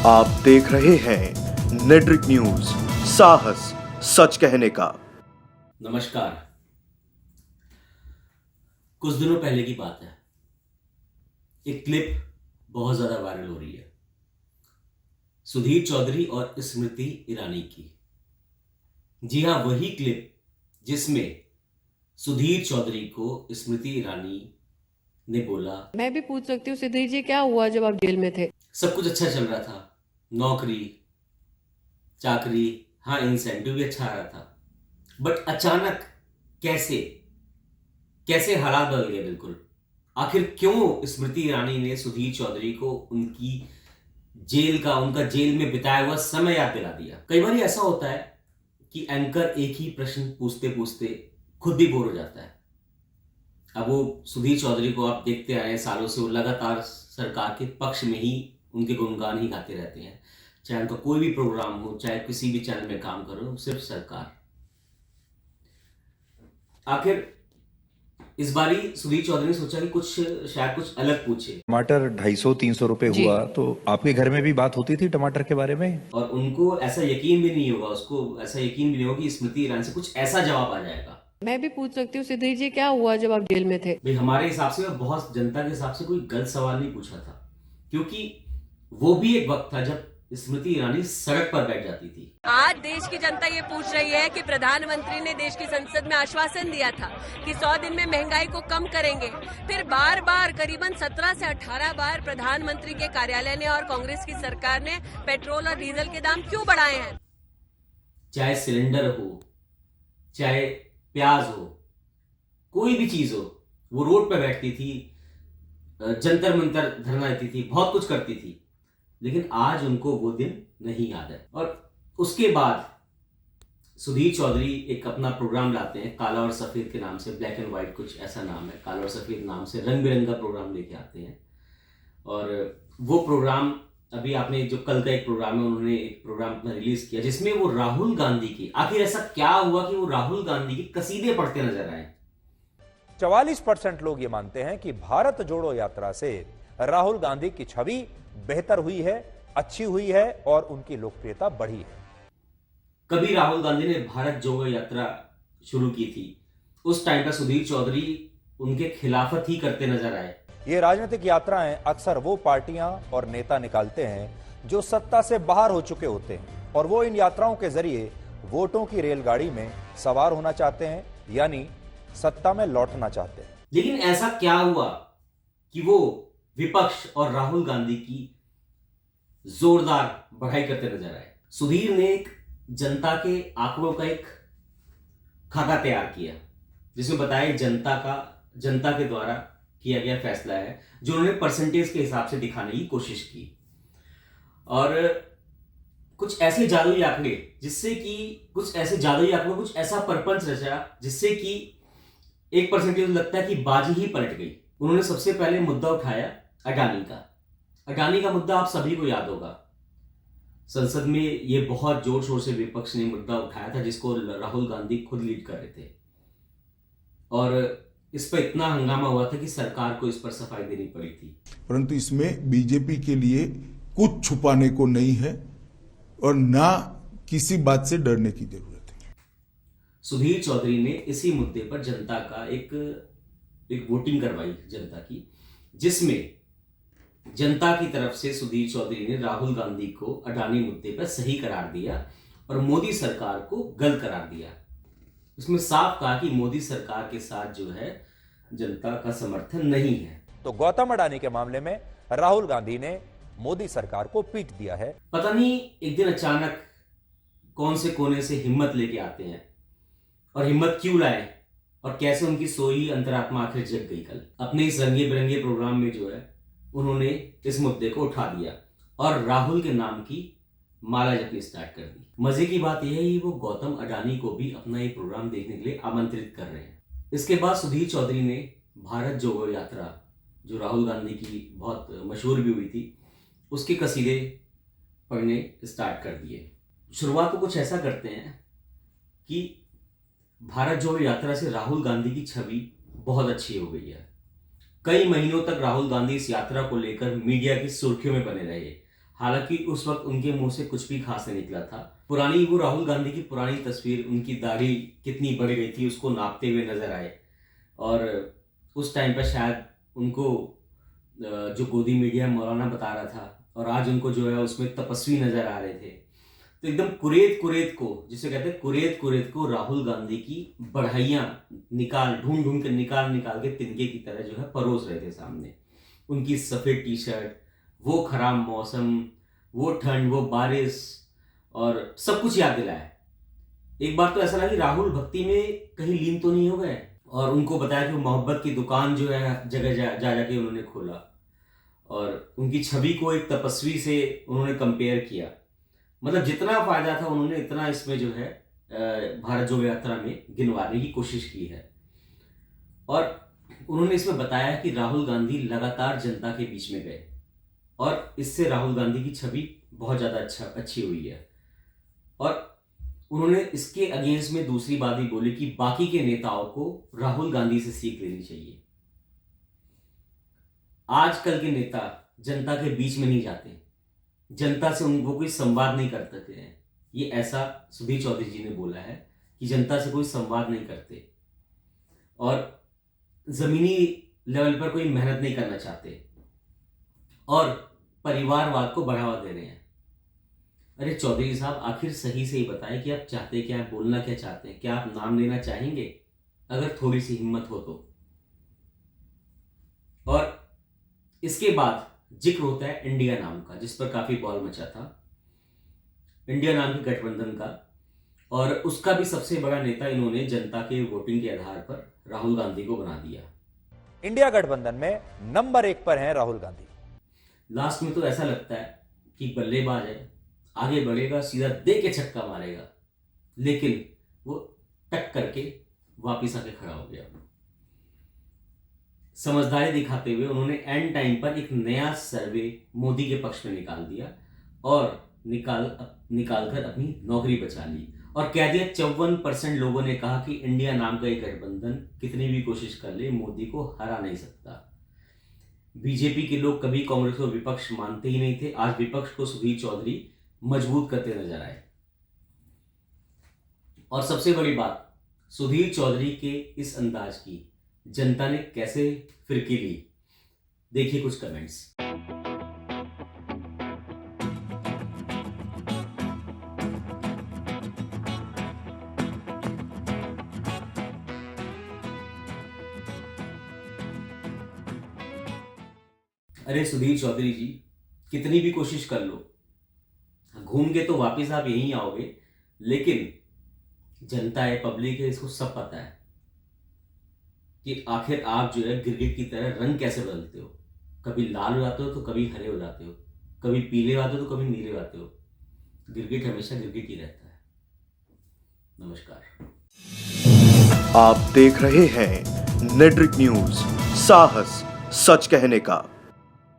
आप देख रहे हैं नेट्रिक न्यूज, साहस सच कहने का। नमस्कार। कुछ दिनों पहले की बात है, एक क्लिप बहुत ज्यादा वायरल हो रही है सुधीर चौधरी और स्मृति ईरानी की। जी हाँ, वही क्लिप जिसमें सुधीर चौधरी को स्मृति ईरानी ने बोला, मैं भी पूछ सकती हूँ सुधीर जी, क्या हुआ जब आप जेल में थे? सब कुछ अच्छा चल रहा था, नौकरी चाकरी, हाँ इंसेंटिव भी अच्छा आ रहा था, बट अचानक कैसे कैसे हालात बदल गए बिल्कुल। आखिर क्यों स्मृति ईरानी ने सुधीर चौधरी को उनका जेल में बिताया हुआ समय याद दिला दिया। कई बार ऐसा होता है कि एंकर एक ही प्रश्न पूछते पूछते खुद भी बोर हो जाता है। अब वो सुधीर चौधरी को आप देखते आए हैं सालों से, वो लगातार सरकार के पक्ष में ही उनके गुणगान ही गाते रहते हैं, चाहे उनका कोई भी प्रोग्राम हो, चाहे किसी भी चैनल में काम करो, सिर्फ सरकार। आखिर इस बारी सुधीर चौधरी ने सोचा कि शायद कुछ अलग पूछे। टमाटर 250-300 रुपए हुआ तो आपके घर में भी बात होती थी टमाटर के बारे में? और उनको ऐसा यकीन भी नहीं होगा, उसको ऐसा यकीन भी नहीं होगा कि स्मृति ईरानी से कुछ ऐसा जवाब आ जाएगा। मैं भी पूछ सकती हूँ सुधीर जी, क्या हुआ जब आप जेल में थे? भाई हमारे हिसाब से, बहुत जनता के हिसाब से कोई गलत सवाल नहीं पूछा था, क्योंकि वो भी एक वक्त था जब स्मृति ईरानी सड़क पर बैठ जाती थी। आज देश की जनता ये पूछ रही है कि प्रधानमंत्री ने देश की संसद में आश्वासन दिया था कि 100 दिन में महंगाई को कम करेंगे। फिर बार बार करीबन 17 से 18 बार प्रधानमंत्री के कार्यालय ने और कांग्रेस की सरकार ने पेट्रोल और डीजल के दाम क्यों बढ़ाए हैं? चाहे सिलेंडर हो, चाहे प्याज हो, कोई भी चीज हो, वो रोड पर बैठती थी, जंतर मंतर धरना देती थी, बहुत कुछ करती थी, लेकिन आज उनको वो दिन नहीं याद है। और उसके बाद सुधीर चौधरी एक अपना प्रोग्राम लाते हैं काला और सफेद के नाम से, ब्लैक एंड व्हाइट कुछ ऐसा नाम है, काला और सफेद नाम से रंग बिरंगा प्रोग्राम लेके आते हैं। और वो प्रोग्राम अभी आपने जो कल का एक प्रोग्राम है, उन्होंने एक प्रोग्राम अपना रिलीज किया जिसमें वो राहुल गांधी की, आखिर ऐसा क्या हुआ कि वो राहुल गांधी की कसीदे पढ़ते नजर आए। 44% लोग ये मानते हैं कि भारत जोड़ो यात्रा से राहुल गांधी की छवि बेहतर हुई है, अच्छी हुई है और उनकी लोकप्रियता बढ़ी है। कभी राहुल गांधी ने भारत जोड़ो यात्रा शुरू की थी, उस टाइम पर सुधीर चौधरी उनके खिलाफत ही करते नजर आए। ये राजनीतिक यात्राएं अक्सर वो पार्टियां और नेता निकालते हैं जो सत्ता से बाहर हो चुके होते हैं और वो इन यात्राओं के जरिए वोटों की रेलगाड़ी में सवार होना चाहते हैं, यानी सत्ता में लौटना चाहते हैं। लेकिन ऐसा क्या हुआ कि वो विपक्ष और राहुल गांधी की जोरदार बढ़ाई करते नजर आए? सुधीर ने एक जनता के आंकड़ों का एक खाका तैयार किया जिसमें बताया जनता के द्वारा किया गया फैसला है, जो उन्होंने परसेंटेज के हिसाब से दिखाने की कोशिश की। और कुछ ऐसे जादुई आंकड़े कुछ ऐसा परपंच रचा जिससे कि 1% लगता है कि बाजी ही पलट गई। उन्होंने सबसे पहले मुद्दा उठाया अडानी का मुद्दा आप सभी को याद होगा। संसद में ये बहुत जोर शोर से विपक्ष ने मुद्दा उठाया था जिसको राहुल गांधी खुद लीड कर रहे थे, और इस पर इतना हंगामा हुआ था कि सरकार को इस पर सफाई देनी पड़ी थी। परंतु इसमें बीजेपी के लिए कुछ छुपाने को नहीं है और ना किसी बात से डरने की जरूरत है। सुधीर चौधरी ने इसी मुद्दे पर जनता का एक वोटिंग करवाई जनता की, जिसमें जनता की तरफ से सुधीर चौधरी ने राहुल गांधी को अडानी मुद्दे पर सही करार दिया और मोदी सरकार को गलत करार दिया। उसमें साफ कहा कि मोदी सरकार के साथ जो है जनता का समर्थन नहीं है। तो गौतम अडानी के मामले में राहुल गांधी ने मोदी सरकार को पीट दिया है। पता नहीं एक दिन अचानक कौन से कोने से हिम्मत लेके आते हैं, और हिम्मत क्यों लाए और कैसे उनकी सोई अंतरात्मा आखिर जग गई। कल अपने इस रंगे बिरंगे प्रोग्राम में जो है उन्होंने इस मुद्दे को उठा दिया और राहुल के नाम की माला जपनी स्टार्ट कर दी। मजे की बात यह है कि वो गौतम अडानी को भी अपना ये प्रोग्राम देखने के लिए आमंत्रित कर रहे हैं। इसके बाद सुधीर चौधरी ने भारत जोड़ो यात्रा, जो राहुल गांधी की बहुत मशहूर भी हुई थी, उसके कसीदे पढ़ने स्टार्ट कर दिए। शुरुआत तो कुछ ऐसा करते हैं कि भारत जोड़ो यात्रा से राहुल गांधी की छवि बहुत अच्छी हो गई है। कई महीनों तक राहुल गांधी इस यात्रा को लेकर मीडिया की सुर्खियों में बने रहे। हालांकि उस वक्त उनके मुंह से कुछ भी खास नहीं निकला था। पुरानी वो राहुल गांधी की पुरानी तस्वीर, उनकी दाढ़ी कितनी बढ़ गई थी उसको नापते हुए नजर आए, और उस टाइम पर शायद उनको जो गोदी मीडिया मौलाना बता रहा था, और आज उनको जो है उसमें तपस्वी नजर आ रहे थे। तो एकदम कुरेद कुरेद को, जिसे कहते हैं कुरेद कुरेद को, राहुल गांधी की बढ़ाइयाँ ढूंढ ढूंढ के निकाल के तिनके की तरह जो है परोस रहे थे सामने। उनकी सफ़ेद टी शर्ट, वो खराब मौसम, वो ठंड, वो बारिश, और सब कुछ याद दिलाया। एक बार तो ऐसा लगा कि राहुल भक्ति में कहीं लीन तो नहीं हो गए, और उनको बताया कि मोहब्बत की दुकान जो है जगह जाके उन्होंने खोला, और उनकी छवि को एक तपस्वी से उन्होंने कंपेयर किया। मतलब जितना फायदा था उन्होंने इतना इसमें जो है भारत जोड़ो यात्रा में गिनवाने की कोशिश की है। और उन्होंने इसमें बताया कि राहुल गांधी लगातार जनता के बीच में गए, और इससे राहुल गांधी की छवि बहुत ज़्यादा अच्छी हुई है। और उन्होंने इसके अगेंस्ट में दूसरी बात भी बोली कि बाकी के नेताओं को राहुल गांधी से सीख लेनी चाहिए। आजकल के नेता जनता के बीच में नहीं जाते, जनता से उनको कोई संवाद नहीं करते हैं। ये ऐसा सुधीर चौधरी जी ने बोला है कि जनता से कोई संवाद नहीं करते, और जमीनी लेवल पर कोई मेहनत नहीं करना चाहते, और परिवारवाद को बढ़ावा दे रहे हैं। अरे चौधरी साहब, आखिर सही से ही बताएं कि आप चाहते क्या हैं, बोलना क्या चाहते हैं? क्या आप नाम लेना चाहेंगे अगर थोड़ी सी हिम्मत हो तो? और इसके बाद जिक्र होता है इंडिया नाम का, जिस पर काफी बवाल मचा था, इंडिया नाम के गठबंधन का। और उसका भी सबसे बड़ा नेता इन्होंने जनता के वोटिंग के आधार पर राहुल गांधी को बना दिया। इंडिया गठबंधन में नंबर 1 पर हैं राहुल गांधी। लास्ट में तो ऐसा लगता है कि बल्लेबाज है, आगे बढ़ेगा, सीधा दे के छक्का मारेगा, लेकिन वो टक करके वापिस आके खड़ा हो गया। समझदारी दिखाते हुए उन्होंने एंड टाइम पर एक नया सर्वे मोदी के पक्ष में निकाल दिया, और निकाल कर अपनी नौकरी बचा ली, और कह दिया 54% लोगों ने कहा कि इंडिया नाम का एक गठबंधन कितनी भी कोशिश कर ले मोदी को हरा नहीं सकता। बीजेपी के लोग कभी कांग्रेस को विपक्ष मानते ही नहीं थे, आज विपक्ष को सुधीर चौधरी मजबूत करते नजर आए। और सबसे बड़ी बात, सुधीर चौधरी के इस अंदाज की जनता ने कैसे फिरकी ली, देखिए कुछ कमेंट्स। अरे सुधीर चौधरी जी, कितनी भी कोशिश कर लो, घूम के तो वापस आप यहीं आओगे, लेकिन जनता है, पब्लिक है, इसको सब पता है कि आखिर आप जो है गिरगिट की तरह रंग कैसे बदलते हो। कभी लाल हो जाते हो तो कभी हरे हो जाते हो, कभी पीले हो जाते हो तो कभी नीले हो जाते हो। गिरगिट हमेशा गिरगिट ही रहता है। नमस्कार। आप देख रहे हैं नेट्रिक न्यूज, साहस सच कहने का।